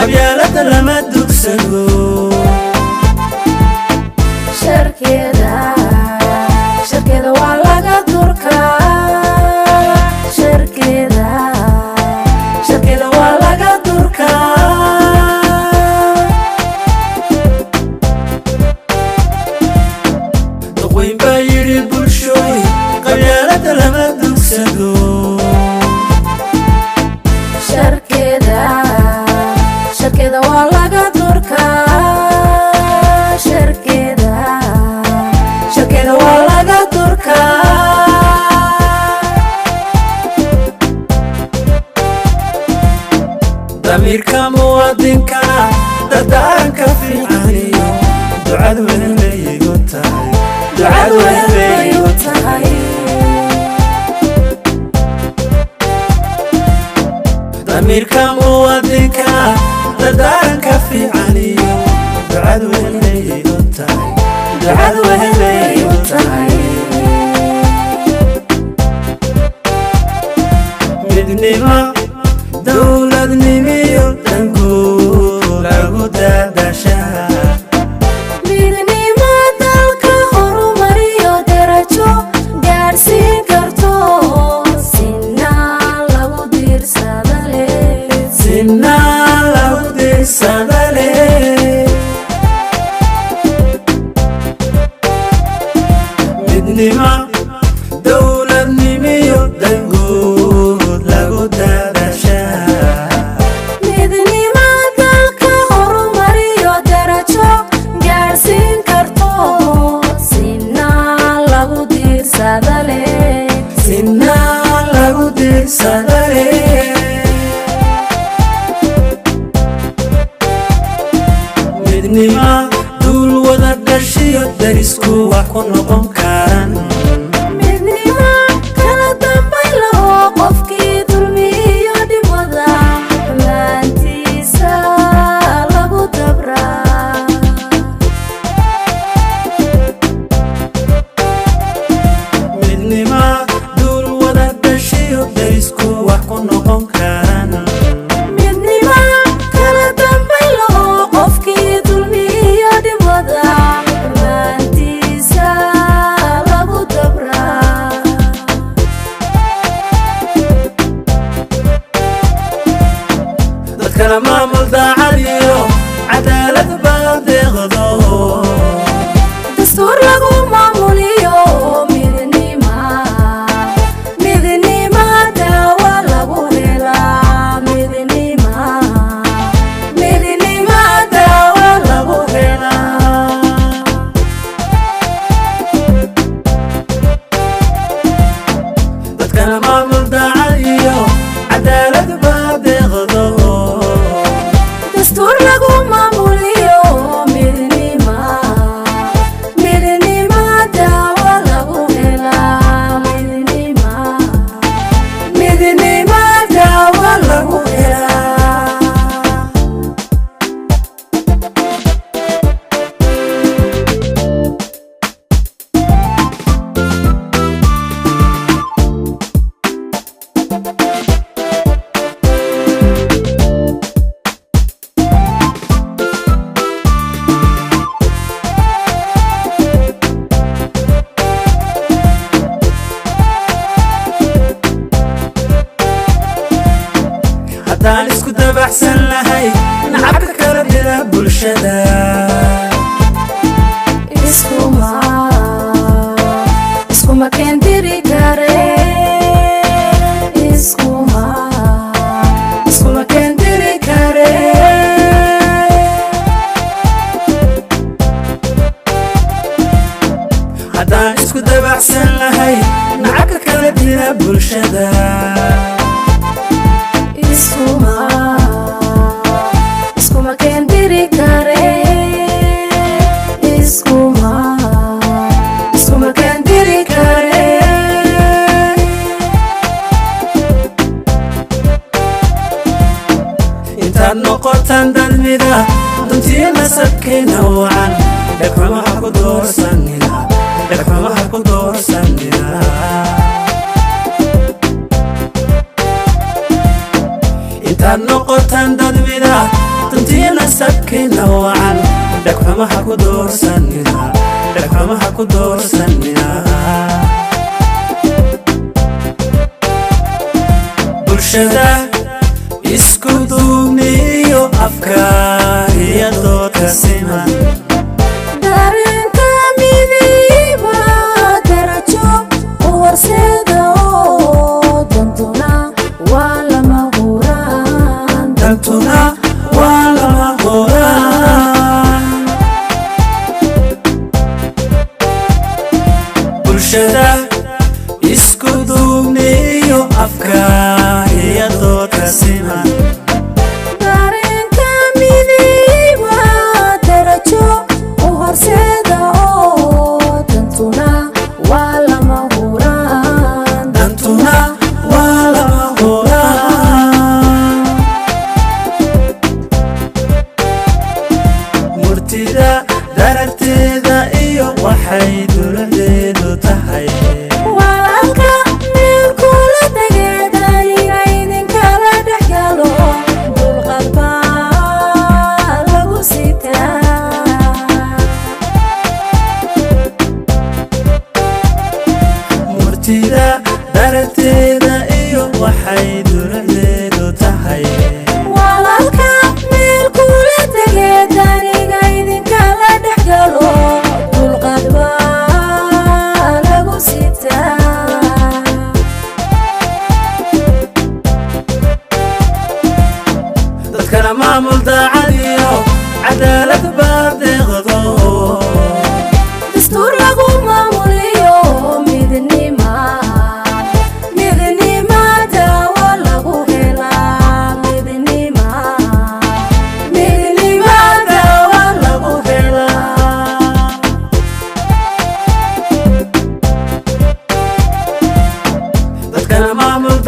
qabyaalada lama dugsado sharkeeda waa laga durkaa sharkeeda waa laga durkaa duqweyn baa yidhi bulshooy qabyaalada lama dugsado sharkeeda waa laga durkaa sharkeeda waa laga durkaa damiirka muwaadinkana dardaaranka fiicaniyo ducad weyn bay igu tahay damiirka muwaadinkana dardaaranka fiicaniyo ducad weyn bay igu tahay midnima dowladnimiyo dhanguud lagu daadashaa midnima dalka horumariyo darajo gaarsiin karto sinaan lagu diirsada leh midnima dowladnimiyo dhanguud lagu daadashaa midnima dalka horumariyo darajo gaarsiin karto sinaan lagu diirsada leh midnima duul wada dhashiyo darisku wax ku noqon karan midnima kala dambay laho qofkii dulmiyo dhibada xumaantiisa lagu dabraa midnima duul wada dhashiyo darisku wax ku noqon karan midnima kala dambay laho qofkii dulmiyo dhibada xumaantiisa lagu dabraa dadkana maamul daacad iyo cadaalad baa deeqdo dastuur lagu maamuliyo midnima daawa lagu helaa midnima daawa lagu helaa dadkana maamul daacad iyo cadaalad baa deeqdo dastuur lagu maamuliyo midnima daawa lagu helaa midnima daawa lagu helaa haddaan isku dabaxsan lahay nacabka kala dila bulshada iskuma keendiri kare iskuma keendiri kare haddaan isku dabaxsan lahay nacabka kala dila bulshada iskuma keendiri kare iskuma keendiri kare intaad noqotaan dad mida duntiyo nasabkeena wacan dhagxumaha ku doorsanina intaad noqotaan dad mida dhakamaha ku doorsanina dhakamaha ku doorsanina bulshada isku duubniyo afkaar iyo doodka siman dareenka midnimada darajo u horseeda oo dantuna waa lama huraan dantuna waa lama huraan bulshada isku duubniyo afkaar iyo doodka siman dareenka midnimada darajo u horseeda oo dantuna waa lama huraan dantuna waa lama huraan murtida dararteeda iyo waxay duladeedu tahay walaalka meel kula tageedaniga idinkala dhex galo dulqad baa lagu sitaa murtida dararteeda iyo waxay duladeedu tahay walaalka meel kula tageedaniga idinkala dhex galo dulqad baa lagu sitaa dadkana maamul daacad iyo cadaalad baa deeqdo dastuur lagu maamuliyo midnimada waa lagu helaa midnimada waa lagu helaa dadkana maamul